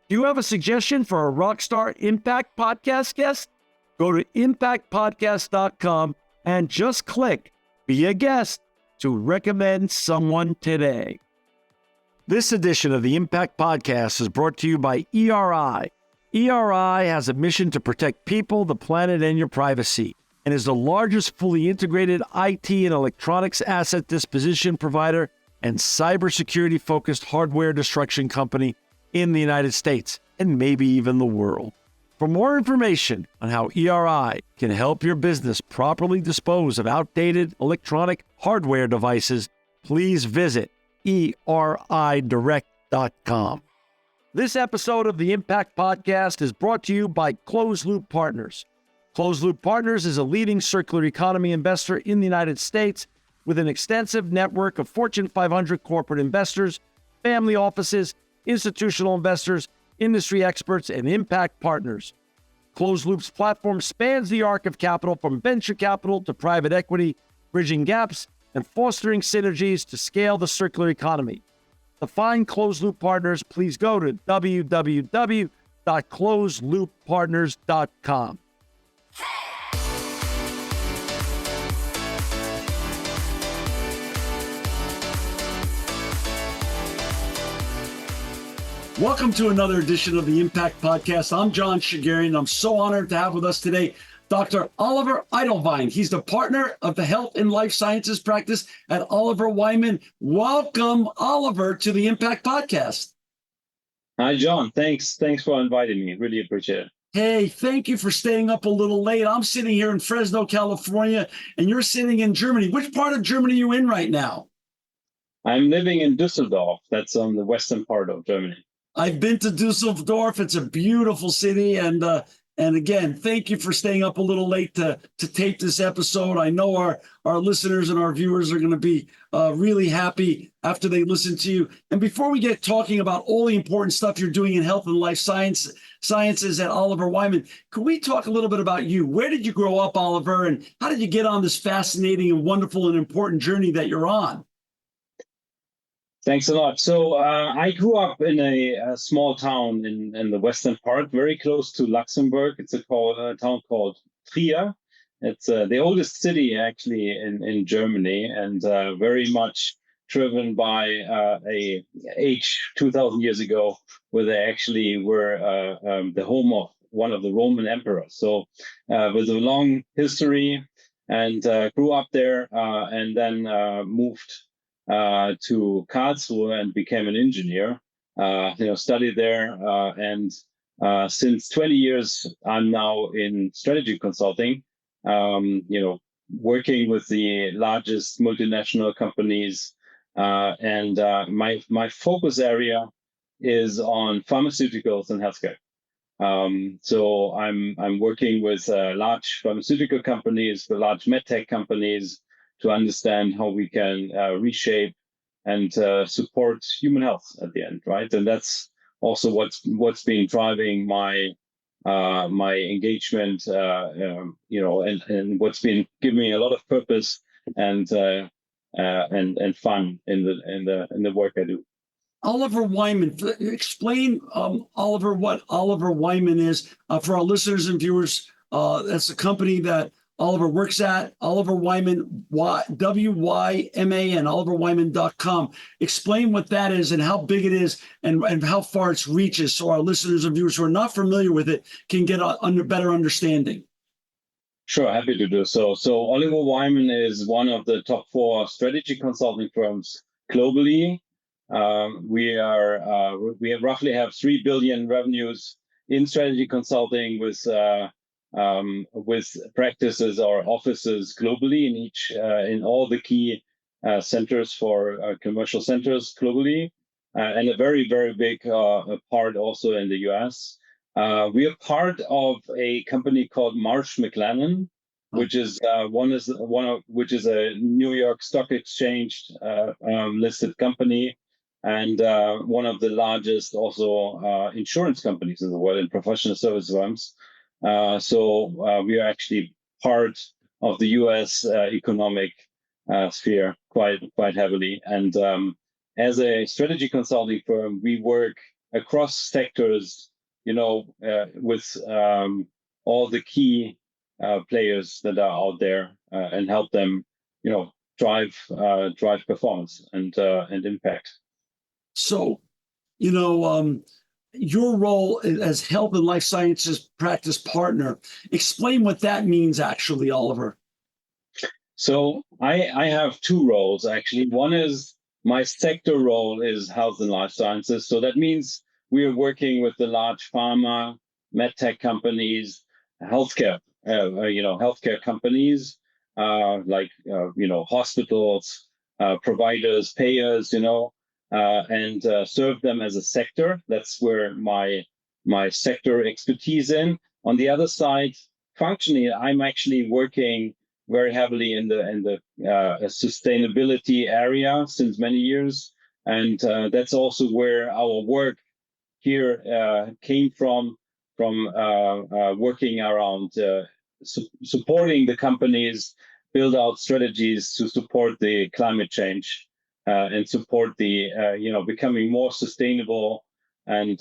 Do you have a suggestion for a Rockstar Impact Podcast guest? Go to impactpodcast.com and just click Be a Guest to recommend someone today. This edition of the Impact Podcast is brought to you by ERI. ERI has a mission to protect people, the planet, and your privacy, and is the largest fully integrated IT and electronics asset disposition provider and cybersecurity-focused hardware destruction company in the United States, and maybe even the world. For more information on how ERI can help your business properly dispose of outdated electronic hardware devices, please visit eridirect.com. This episode of the Impact Podcast is brought to you by Closed Loop Partners. Closed Loop Partners is a leading circular economy investor in the United States with an extensive network of Fortune 500 corporate investors, family offices, institutional investors, industry experts, and impact partners. Closed Loop's platform spans the arc of capital from venture capital to private equity, bridging gaps and fostering synergies to scale the circular economy. To find Closed Loop Partners, please go to www.closedlooppartners.com. Welcome to another edition of the Impact Podcast. I'm John Shigarian. I'm so honored to have with us today Dr. Oliver Eitelwein. He's the partner of the Health and Life Sciences practice at Oliver Wyman. Welcome, Oliver, to the Impact Podcast. Hi, John. Thanks for inviting me. Really appreciate it. Hey, thank you for staying up a little late. I'm sitting here in Fresno, California, and you're sitting in Germany. Which part of Germany are you in right now? I'm living in Düsseldorf. That's on the western part of Germany. I've been to Dusseldorf. It's a beautiful city. And again, thank you for staying up a little late to tape this episode. I know our listeners and our viewers are going to be really happy after they listen to you. And before we get talking about all the important stuff you're doing in health and life sciences at Oliver Wyman, could we talk a little bit about you? Where did you grow up, Oliver? And how did you get on this fascinating and wonderful and important journey that you're on? Thanks a lot. So I grew up in a small town in the western part, very close to Luxembourg. It's a town called Trier. It's the oldest city actually in Germany, and very much driven by a age 2,000 years ago, where they actually were the home of one of the Roman emperors. So with a long history, and grew up there, and then moved to Karlsruhe and became an engineer. Studied there, and since 20 years, I'm now in strategy consulting. Working with the largest multinational companies, and my focus area is on pharmaceuticals and healthcare. So I'm working with large pharmaceutical companies, the large medtech companies, to understand how we can reshape and support human health at the end, right? And that's also what's been driving my engagement, and what's been giving me a lot of purpose and fun in the work I do. Oliver Wyman, explain, Oliver, what Oliver Wyman is for our listeners and viewers. That's a company that Oliver works at, Oliver Wyman, W-Y-M-A-N, oliverwyman.com. Explain what that is and how big it is and how far its reaches, so our listeners and viewers who are not familiar with it can get a better understanding. Sure, happy to do so. So Oliver Wyman is one of the top 4 strategy consulting firms globally. We roughly have 3 billion revenues in strategy consulting with practices or offices globally in all the key centers for commercial centers globally, and a very, very big part also in the US. We are part of a company called Marsh McLennan, which is a New York Stock Exchange listed company, and one of the largest also insurance companies in the world and professional service firms. So we are actually part of the U.S. Economic sphere quite heavily. And as a strategy consulting firm, we work across sectors, with all the key players that are out there, and help them, drive performance and impact. So, you know, your role as health and life sciences practice partner, explain what that means actually, Oliver. So I have two roles actually. One is my sector role is health and life sciences. So that means we are working with the large pharma, medtech companies, healthcare, healthcare companies, hospitals, providers, payers, and serve them as a sector. That's where my sector expertise in. On the other side, functionally, I'm actually working very heavily in the sustainability area since many years, and that's also where our work here came from working around supporting the companies build out strategies to support the climate change, and support the becoming more sustainable, and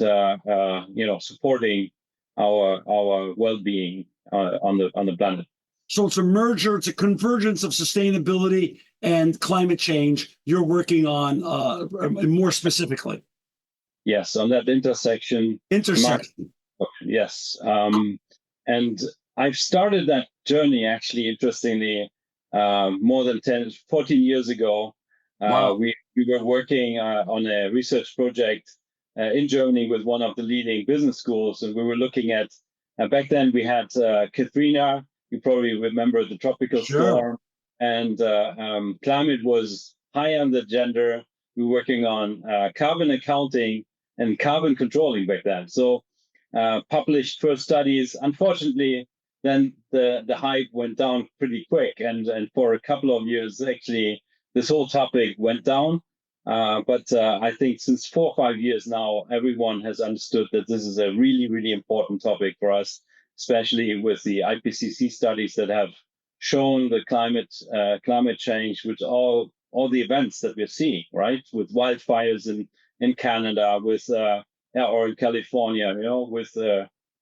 supporting our well-being on the planet. So it's a merger, it's a convergence of sustainability and climate change you're working on, more specifically. Yes, on that intersection. Intersection. Yes. And I've started that journey actually, interestingly, more than 10, 14 years ago. Wow. We were working on a research project in Germany with one of the leading business schools, and we were looking at, back then we had Katrina, you probably remember the tropical storm, and climate was high on the agenda. We were working on carbon accounting and carbon controlling back then. So published first studies. Unfortunately, then the hype went down pretty quick, and for a couple of years, actually, this whole topic went down. But I think since 4 or 5 years now, everyone has understood that this is a really, really important topic for us, especially with the IPCC studies that have shown the climate change, with all the events that we're seeing, right? With wildfires in Canada, or in California,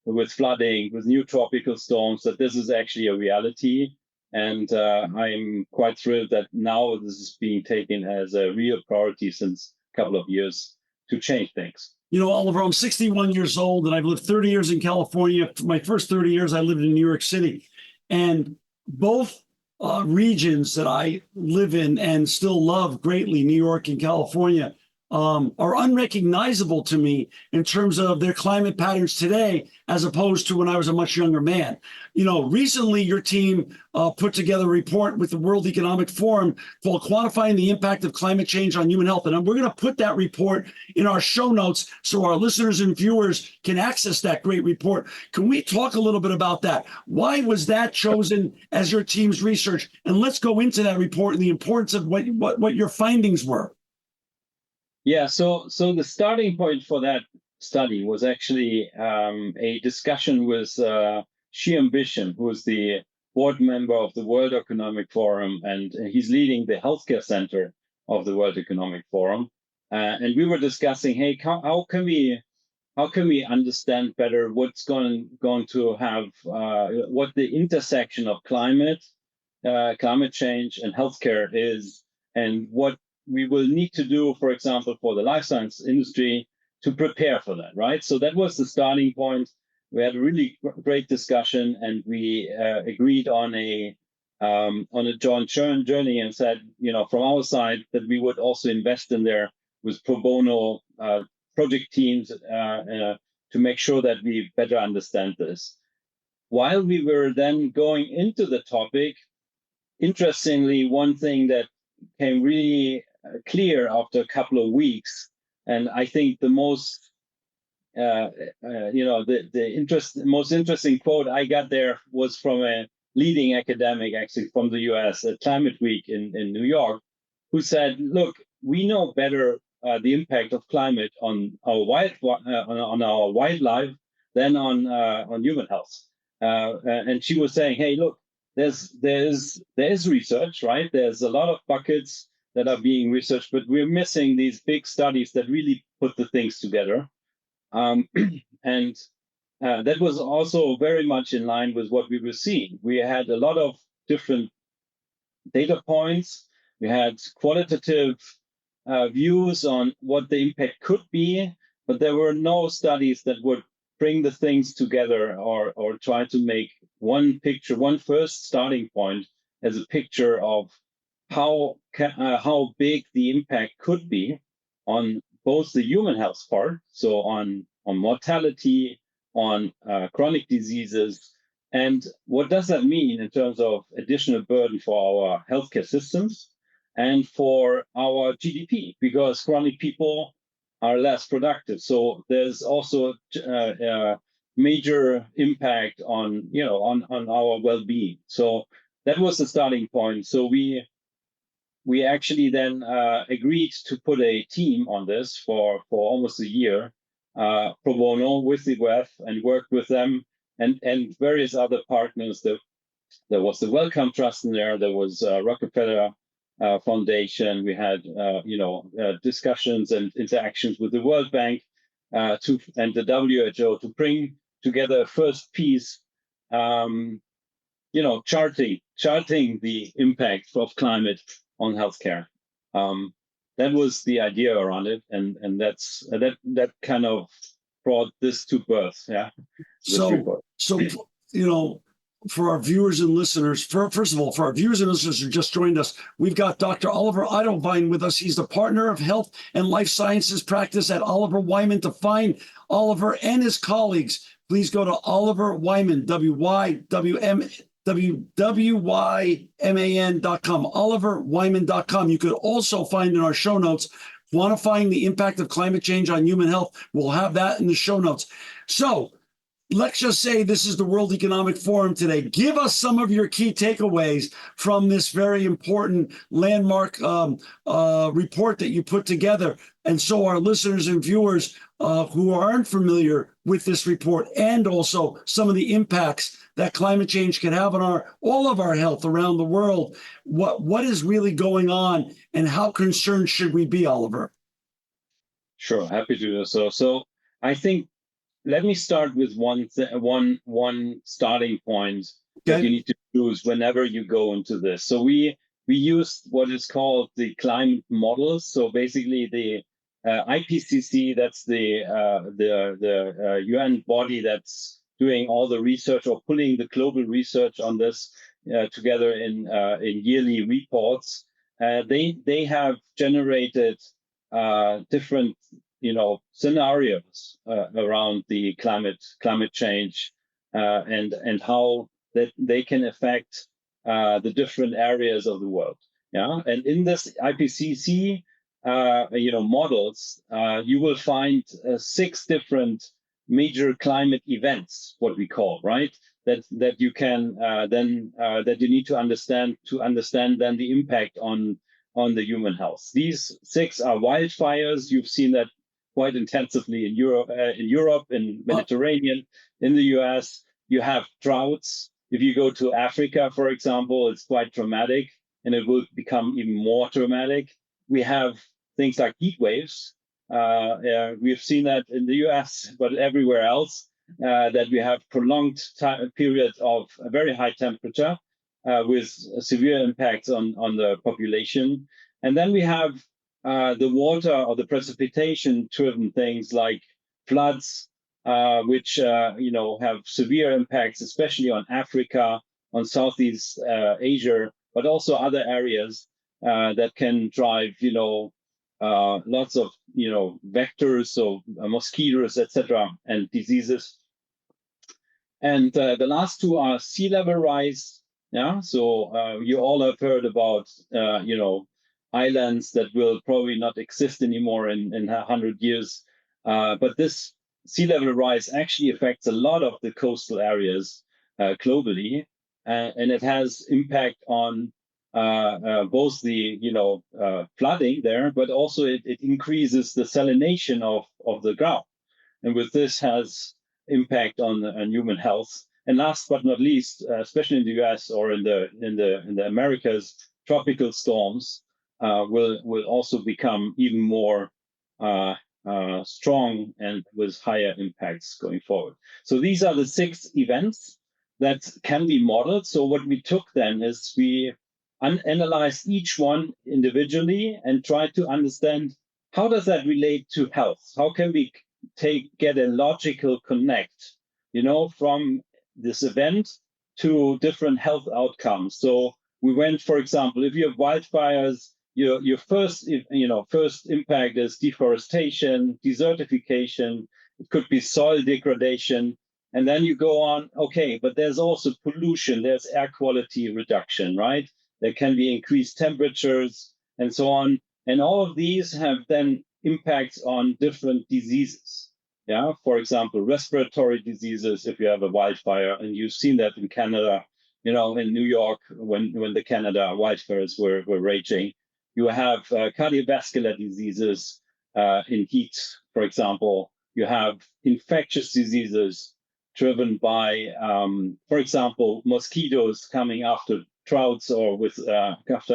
with flooding, with new tropical storms, that this is actually a reality. And I'm quite thrilled that now this is being taken as a real priority since a couple of years to change things. Oliver, I'm 61 years old and I've lived 30 years in California. For my first 30 years, I lived in New York City. And both regions that I live in and still love greatly, New York and California, are unrecognizable to me in terms of their climate patterns today, as opposed to when I was a much younger man. Recently your team put together a report with the World Economic Forum called Quantifying the Impact of Climate Change on Human Health. And we're going to put that report in our show notes so our listeners and viewers can access that great report. Can we talk a little bit about that? Why was that chosen as your team's research? And let's go into that report and the importance of what your findings were. Yeah, so the starting point for that study was actually a discussion with Shyam Bishan, who is the board member of the World Economic Forum, and he's leading the healthcare center of the World Economic Forum. And we were discussing, hey, how can we understand better what's going to have what the intersection of climate change and healthcare is, and what we will need to do, for example, for the life science industry to prepare for that, right? So that was the starting point. We had a really great discussion, and we agreed on a joint journey, and said, from our side, that we would also invest in there with pro bono project teams to make sure that we better understand this. While we were then going into the topic, interestingly, one thing that came really clear after a couple of weeks, and I think the most most interesting quote I got there was from a leading academic, actually from the US at Climate Week in New York, who said, look, we know better the impact of climate on our wildlife than on human health. And she was saying, hey, look, there is research, right? There's a lot of buckets that are being researched, but we're missing these big studies that really put the things together. And that was also very much in line with what we were seeing. We had a lot of different data points. We had qualitative views on what the impact could be, but there were no studies that would bring the things together or try to make one picture, one first starting point as a picture of how big the impact could be on both the human health part, so on mortality, on chronic diseases, and what does that mean in terms of additional burden for our healthcare systems and for our GDP? Because chronic people are less productive. So there's also major impact on on our well-being. So that was the starting point. So we actually then agreed to put a team on this for almost a year, pro bono with the WEF, and worked with them and various other partners. There was the Wellcome Trust in there. There was Rockefeller Foundation. We had discussions and interactions with the World Bank and the WHO to bring together a first piece, charting the impact of climate on healthcare. That was the idea around it, and that kind of brought this to birth. Yeah. So, for our viewers and listeners, first of all, for our viewers and listeners who just joined us, we've got Dr. Oliver Eitelwein with us. He's the partner of health and life sciences practice at Oliver Wyman. To find Oliver and his colleagues, please go to Oliver Wyman, WYMAN.com, oliverwyman.com. You could also find in our show notes, quantifying the impact of climate change on human health. We'll have that in the show notes. So let's just say this is the World Economic Forum today. Give us some of your key takeaways from this very important landmark report that you put together. And so our listeners and viewers who aren't familiar with this report, and also some of the impacts that climate change can have on all of our health around the world, what is really going on and how concerned should we be, Oliver? Sure, happy to do so. So I think let me start with one starting point that you need to choose whenever you go into this. So we used what is called the climate models. So basically the IPCC, that's the UN body that's doing all the research or pulling the global research on this together in yearly reports. They have generated different scenarios around the climate change and how that they can affect the different areas of the world. Yeah, and in this IPCC models, you will find 6 different major climate events, what we call, right? That you can that you need to understand then the impact on the human health. These 6 are wildfires. You've seen that quite intensively in Europe, in Mediterranean, in the US. You have droughts. If you go to Africa, for example, it's quite dramatic, and it will become even more dramatic. We have things like heat waves. We've seen that in the US, but everywhere else, that we have prolonged periods of a very high temperature with severe impacts on the population. And then we have the water or the precipitation-driven things like floods, which have severe impacts, especially on Africa, on Southeast Asia, but also other areas that can drive lots of vectors, so mosquitoes, etc., and diseases. And the last 2 are sea level rise. Yeah, so you all have heard about islands that will probably not exist anymore in 100 years. But this sea level rise actually affects a lot of the coastal areas globally, and it has impact on both the flooding there, but also it increases the salination of the ground, and with this has impact on human health. And last but not least, especially in the US or in the Americas, tropical storms will also become even more strong and with higher impacts going forward. So these are the 6 events that can be modeled. So what we took then is we analyzed each one individually and tried to understand how does that relate to health? How can we get a logical connect, from this event to different health outcomes? So we went, for example, if you have wildfires, your first impact is deforestation, desertification. It could be soil degradation, and then you go on. Okay, but there's also pollution. There's air quality reduction, right? There can be increased temperatures and so on, and all of these have then impacts on different diseases. Yeah, for example, respiratory diseases. If you have a wildfire, and you've seen that in Canada, in New York when the Canada wildfires were raging. You have cardiovascular diseases in heat, for example. You have infectious diseases driven by, for example, mosquitoes coming after droughts or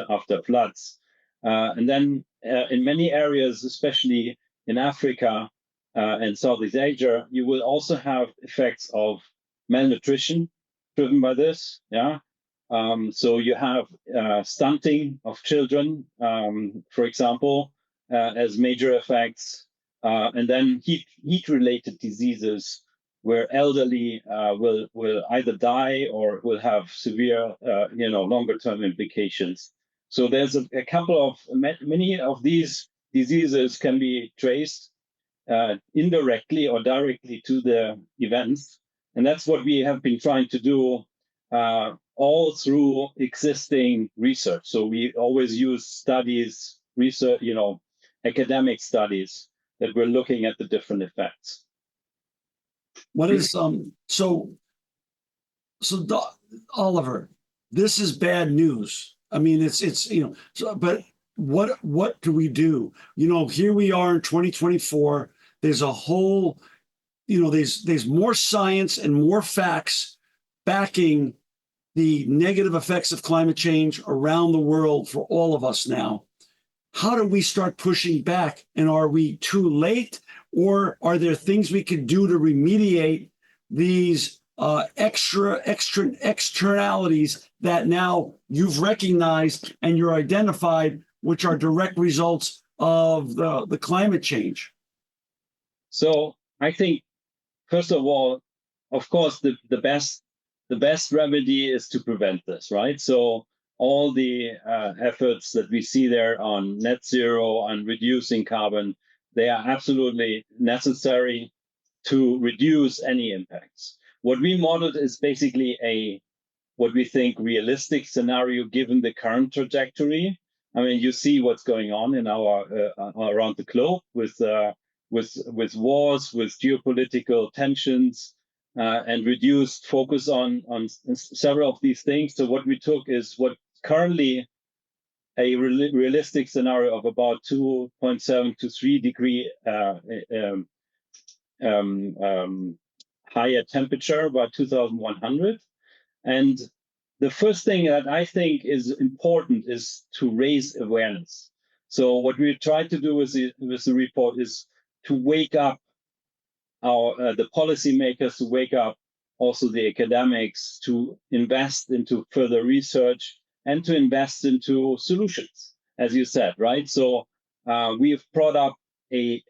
after floods. And then in many areas, especially in Africa and Southeast Asia, you will also have effects of malnutrition driven by this. Yeah. So you have stunting of children, for example, as major effects, and then heat-related diseases where elderly will either die or will have severe, longer-term implications. So there's a couple of many of these diseases can be traced indirectly or directly to the events, and that's what we have been trying to do all through existing research. So we always use studies, research, academic studies that we're looking at the different effects. What is Oliver, this is bad news. I mean, it's but what do we do? Here we are in 2024. There's a whole, there's more science and more facts backing the negative effects of climate change around the world for all of us now. How do we start pushing back? And are we too late? Or are there things we could do to remediate these externalities that now you've recognized and you're identified, which are direct results of the climate change? So I think, first of all, of course, the best remedy is to prevent this, right? So all the efforts that we see there on net zero, on reducing carbon, they are absolutely necessary to reduce any impacts. What we modeled is basically what we think realistic scenario given the current trajectory. I mean, you see what's going on in our around the globe with wars, with geopolitical tensions, and reduced focus on several of these things. So what we took is what currently a realistic scenario of about 2.7 to 3 degree higher temperature by 2100. And the first thing that I think is important is to raise awareness. So what we try to do with the report is to wake up the policymakers, to wake up also the academics, to invest into further research and to invest into solutions, as you said, right? So we've brought up a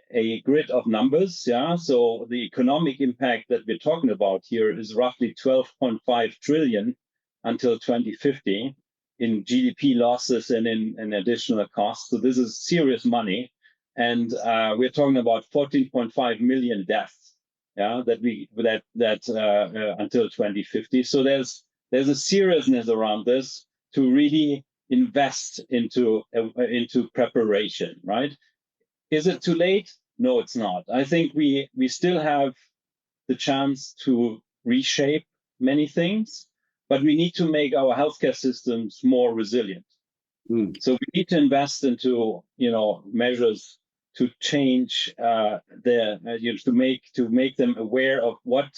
grid of numbers. Yeah. So the economic impact that we're talking about here is roughly 12.5 trillion until 2050 in GDP losses and in additional costs. So this is serious money. And we're talking about 14.5 million deaths. Yeah, until 2050. So there's a seriousness around this to really invest into preparation, right? Is it too late? No, it's not. I think we still have the chance to reshape many things, but we need to make our healthcare systems more resilient. So we need to invest into measures to change to make them aware of what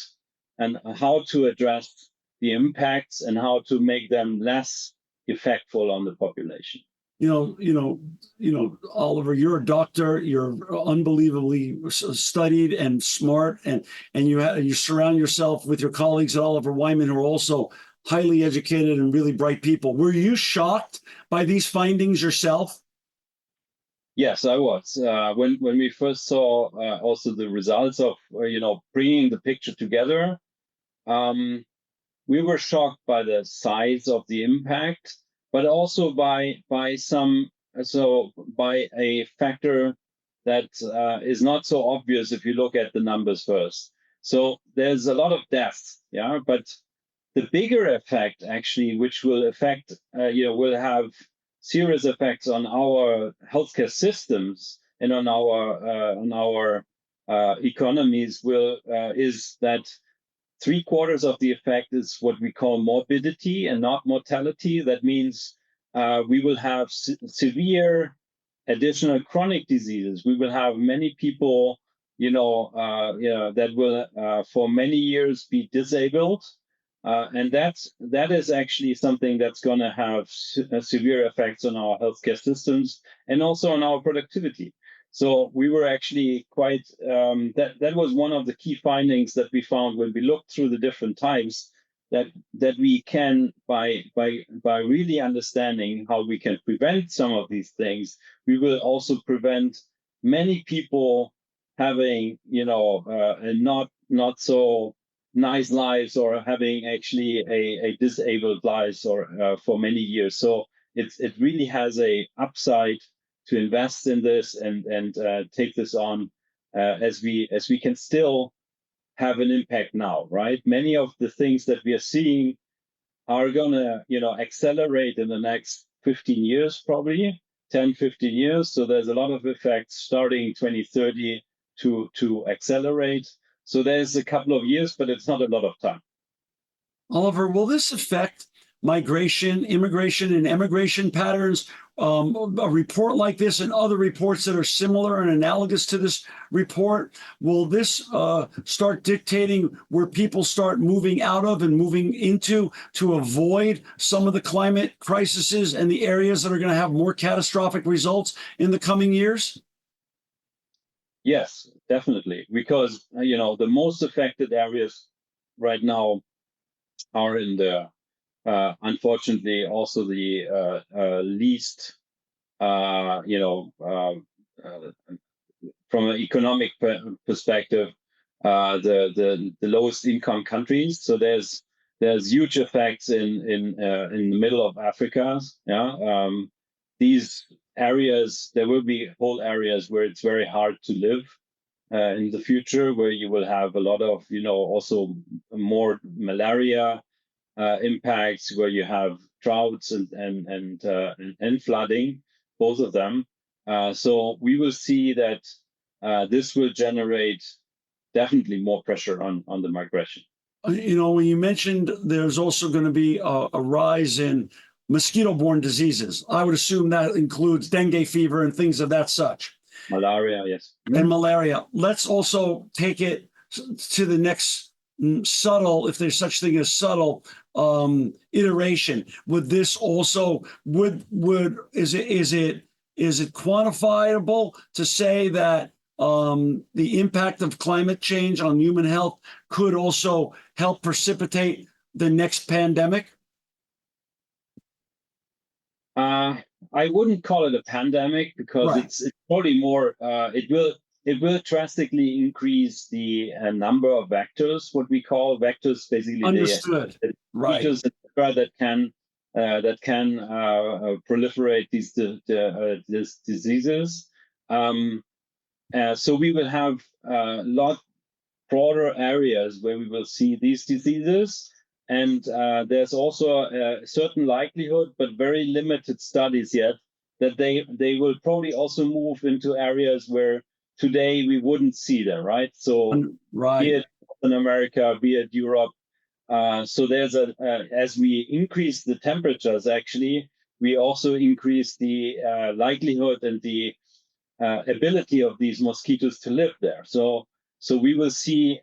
and how to address the impacts and how to make them less effectful on the population. Oliver, you're a doctor. You're unbelievably studied and smart, and you surround yourself with your colleagues at Oliver Wyman who are also highly educated and really bright people. Were you shocked by these findings yourself? Yes, I was. When we first saw also the results of bringing the picture together, um, we were shocked by the size of the impact, but also by a factor that is not so obvious if you look at the numbers first. So there's a lot of deaths, yeah, but the bigger effect actually, which will affect, will have serious effects on our healthcare systems and on our economies, is that three-quarters of the effect is what we call morbidity and not mortality. That means we will have severe additional chronic diseases. We will have many people, that will for many years be disabled, and that is actually something that's going to have severe effects on our healthcare systems and also on our productivity. So we were actually quite that was one of the key findings that we found when we looked through the different types, that we can by really understanding how we can prevent some of these things, we will also prevent many people having a not so nice lives, or having actually a disabled lives, or for many years. So it really has a upside to invest in this and take this on, as we can still have an impact now, right? Many of the things that we are seeing are going to accelerate in the next 15 years, probably 10, 15 years. So there's a lot of effects starting 2030 to accelerate. So there's a couple of years, but it's not a lot of time. Oliver, will this affect migration, immigration, and emigration patterns? A report like this and other reports that are similar and analogous to this report, will this start dictating where people start moving out of and moving into to avoid some of the climate crises and the areas that are going to have more catastrophic results in the coming years? Yes, definitely, because the most affected areas right now are in the unfortunately also the least from an economic perspective, the lowest income countries. So there's huge effects in the middle of Africa. Yeah, these areas, there will be whole areas where it's very hard to live in the future, where you will have a lot of also more malaria impacts, where you have droughts and flooding, both of them. So we will see that this will generate definitely more pressure on the migration. When you mentioned there's also going to be a rise in mosquito-borne diseases, I would assume that includes dengue fever and things of that such. Malaria, yes. And malaria. Let's also take it to the next subtle, if there's such thing as subtle, iteration. Would this also is it quantifiable to say that the impact of climate change on human health could also help precipitate the next pandemic? I wouldn't call it a pandemic, because Right. it's probably more. It will drastically increase the number of vectors. What we call vectors, basically Understood. the Right. features that can proliferate these diseases. So we will have a lot broader areas where we will see these diseases. And there's also a certain likelihood, but very limited studies yet, that they will probably also move into areas where today we wouldn't see them, right? So Right. be it Northern America, be it Europe. So there's as we increase the temperatures, actually, we also increase the likelihood and the ability of these mosquitoes to live there. So we will see,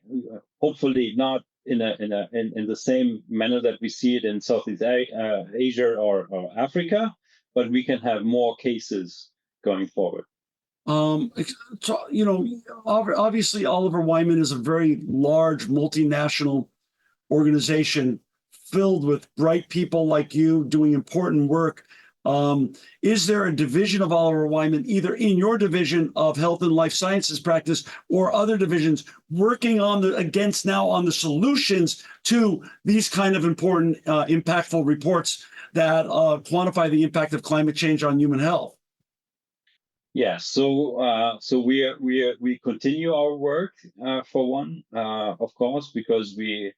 hopefully not in the same manner that we see it in Southeast Asia or Africa, but we can have more cases going forward. So, obviously Oliver Wyman is a very large multinational organization filled with bright people like you doing important work. Is there a division of Oliver Wyman, either in your division of health and life sciences practice or other divisions, working on the solutions to these kind of important, impactful reports that quantify the impact of climate change on human health? Yeah, so we continue our work for one, of course, because we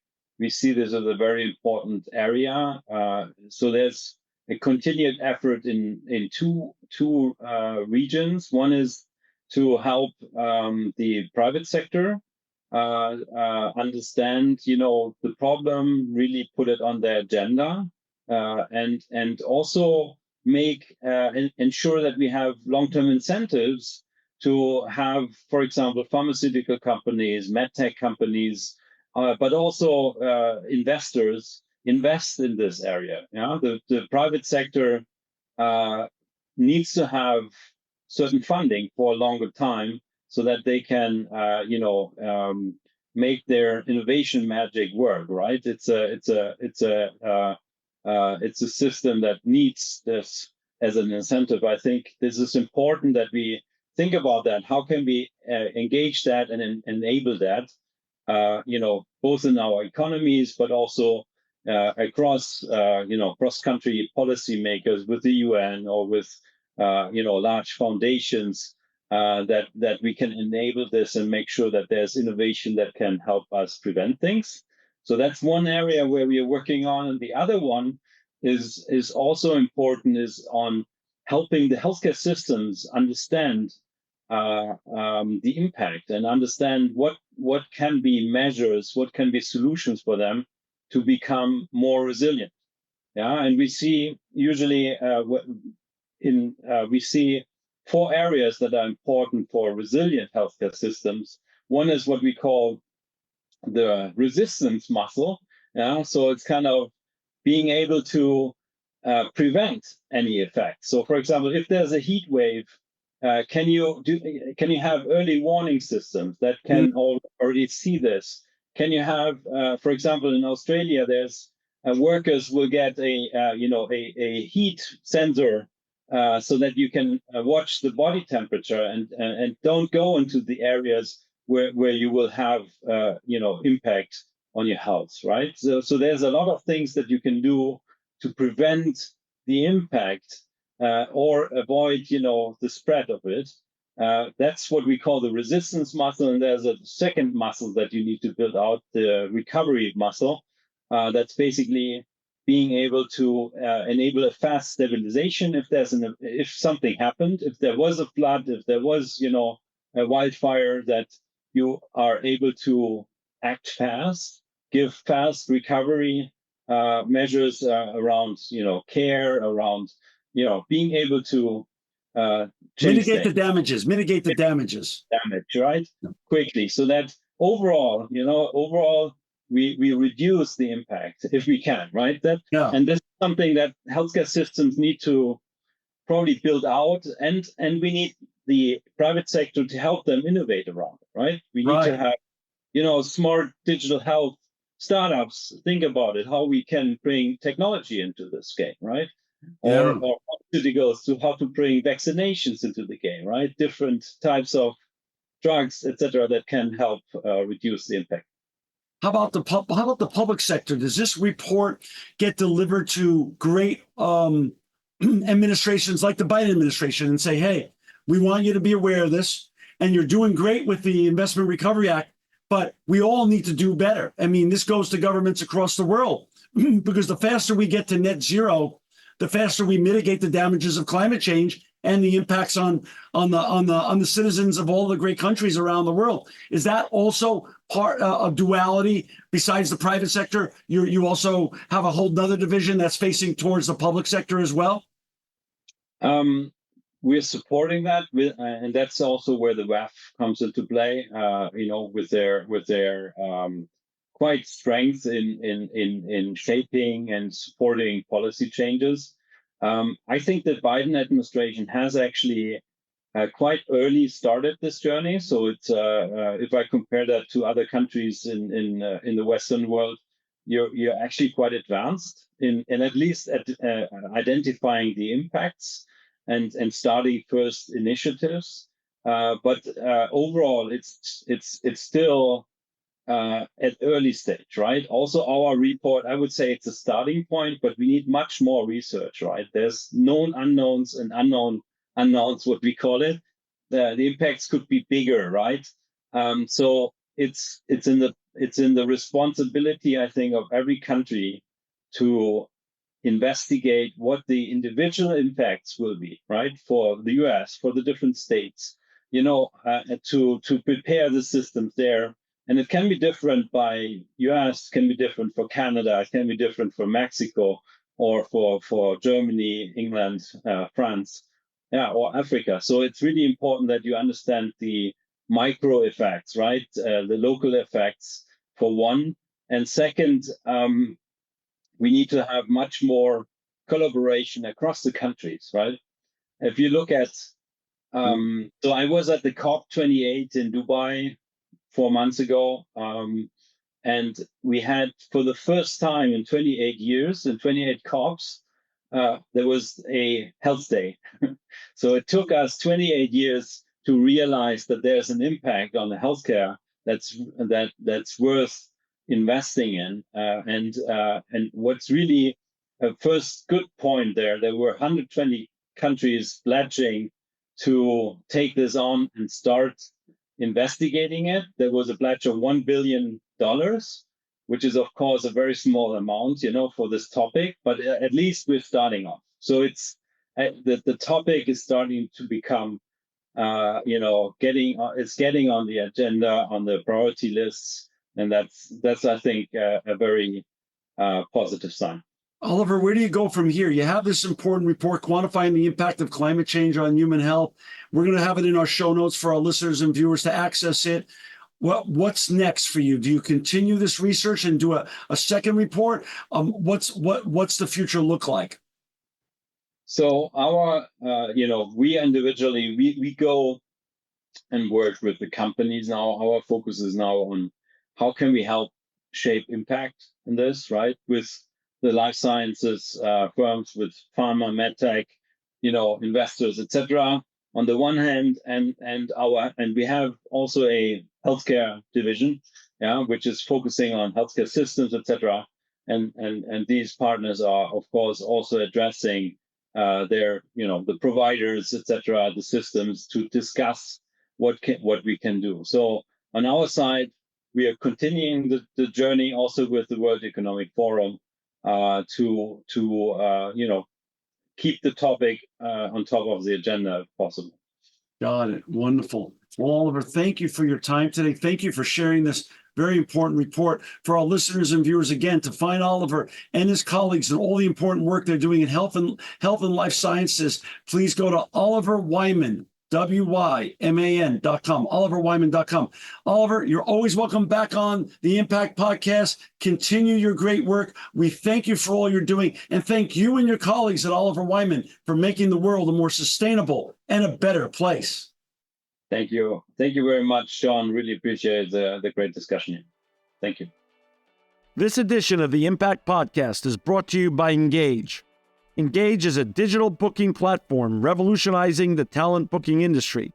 see this as a very important area. So there's a continued effort in two regions. One is to help the private sector understand, the problem, really put it on their agenda, and also ensure that we have long-term incentives to have, for example, pharmaceutical companies, medtech companies, but also investors invest in this area. Yeah, the private sector needs to have certain funding for a longer time so that they can, make their innovation magic work. Right? It's a system that needs this as an incentive. I think this is important that we think about that. How can we engage that and enable that? Both in our economies, but also across, cross-country policymakers with the UN or with, large foundations, that we can enable this and make sure that there's innovation that can help us prevent things. So that's one area where we are working on. And the other one is also important, is on helping the healthcare systems understand the impact and understand what can be measures, what can be solutions for them to become more resilient. Yeah, and we see usually we see four areas that are important for resilient healthcare systems. One is what we call the resistance muscle. Yeah, so it's kind of being able to prevent any effect. So, for example, if there's a heat wave, can you have early warning systems that can already see this? Can you have, for example, in Australia, there's workers will get a heat sensor so that you can watch the body temperature and don't go into the areas where you will have impact on your health, right? So there's a lot of things that you can do to prevent the impact or avoid, the spread of it. That's what we call the resistance muscle. And there's a second muscle that you need to build out, the recovery muscle. That's basically being able to enable a fast stabilization if something happened, if there was a flood, if there was, a wildfire, that you are able to act fast, give fast recovery measures around, care, around, being able to mitigate the damages, damage, right? Quickly, so that overall, we reduce the impact if we can, right? And this is something that healthcare systems need to probably build out, and we need the private sector to help them innovate around it, right? We need to have, smart digital health startups think about it, how we can bring technology into this game, right? Or pharmaceuticals, to how to bring vaccinations into the game, right? Different types of drugs, etc., that can help reduce the impact. How about the public sector? Does this report get delivered to great administrations like the Biden administration and say, hey, we want you to be aware of this, and you're doing great with the Investment Recovery Act, but we all need to do better? I mean, this goes to governments across the world because the faster we get to net zero, the faster we mitigate the damages of climate change and the impacts on the citizens of all the great countries around the world. Is that also part of duality? Besides the private sector, you also have a whole nother division that's facing towards the public sector as well? We're supporting that, and that's also where the WEF comes into play. With their quite strength in shaping and supporting policy changes. I think the Biden administration has actually quite early started this journey. So it's if I compare that to other countries in the Western world, you're actually quite advanced in at least at identifying the impacts and starting first initiatives. But overall, it's still at early stage, right? Also, our report, I would say it's a starting point, but we need much more research, right? There's known unknowns and unknown unknowns, what we call it. The impacts could be bigger, right? So it's in the responsibility, I think, of every country to investigate what the individual impacts will be, right? For the US, for the different states, to prepare the systems there. And it can be different by US, can be different for Canada, it can be different for Mexico, or for Germany, England, France, or Africa. So it's really important that you understand the micro effects, right? The local effects for one. And second, we need to have much more collaboration across the countries, right? If you look at, so I was at the COP28 in Dubai 4 months ago, and we had, for the first time in 28 years, in 28 COPs, there was a health day. So it took us 28 years to realize that there's an impact on the healthcare that's worth investing in. And what's really a first good point there were 120 countries pledging to take this on and start investigating it. There was a pledge of $1 billion, which is, of course, a very small amount, for this topic, but at least we're starting off. So it's the topic is starting to become, it's getting on the agenda, on the priority lists, and that's I think a very positive sign. Oliver, where do you go from here? You have this important report quantifying the impact of climate change on human health. We're going to have it in our show notes for our listeners and viewers to access it. What's next for you? Do you continue this research and do a second report? What's the future look like? So our, we individually, we go and work with the companies now. Our focus is now on how can we help shape impact in this, right? With the life sciences firms, with pharma, medtech, investors, etc. On the one hand, and we have also a healthcare division, which is focusing on healthcare systems, etc. And these partners are, of course, also addressing their, the providers, etc., the systems, to discuss what we can do. So on our side, we are continuing the journey also with the World Economic Forum to keep the topic on top of the agenda if possible. Got it. Wonderful. Well, Oliver, thank you for your time today. Thank you for sharing this very important report. For our listeners and viewers, again, to find Oliver and his colleagues and all the important work they're doing in health and life sciences, please go to Oliver Wyman, WYMAN.com, OliverWyman.com. Oliver, you're always welcome back on the Impact Podcast. Continue your great work. We thank you for all you're doing, and thank you and your colleagues at Oliver Wyman for making the world a more sustainable and a better place. Thank you. Thank you very much, John. Really appreciate the great discussion here. Thank you. This edition of the Impact Podcast is brought to you by Engage. Engage is a digital booking platform revolutionizing the talent booking industry.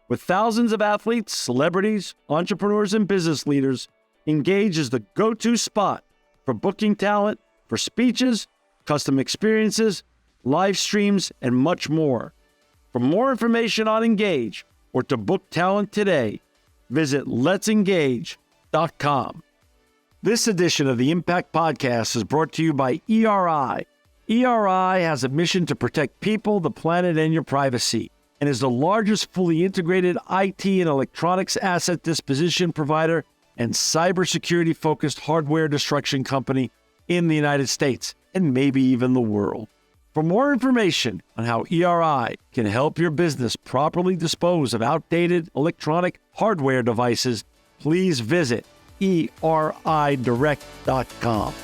With thousands of athletes, celebrities, entrepreneurs, and business leaders, Engage is the go-to spot for booking talent, for speeches, custom experiences, live streams, and much more. For more information on Engage or to book talent today, visit letsengage.com. This edition of the Impact Podcast is brought to you by ERI. ERI has a mission to protect people, the planet, and your privacy, and is the largest fully integrated IT and electronics asset disposition provider and cybersecurity-focused hardware destruction company in the United States, and maybe even the world. For more information on how ERI can help your business properly dispose of outdated electronic hardware devices, please visit eridirect.com.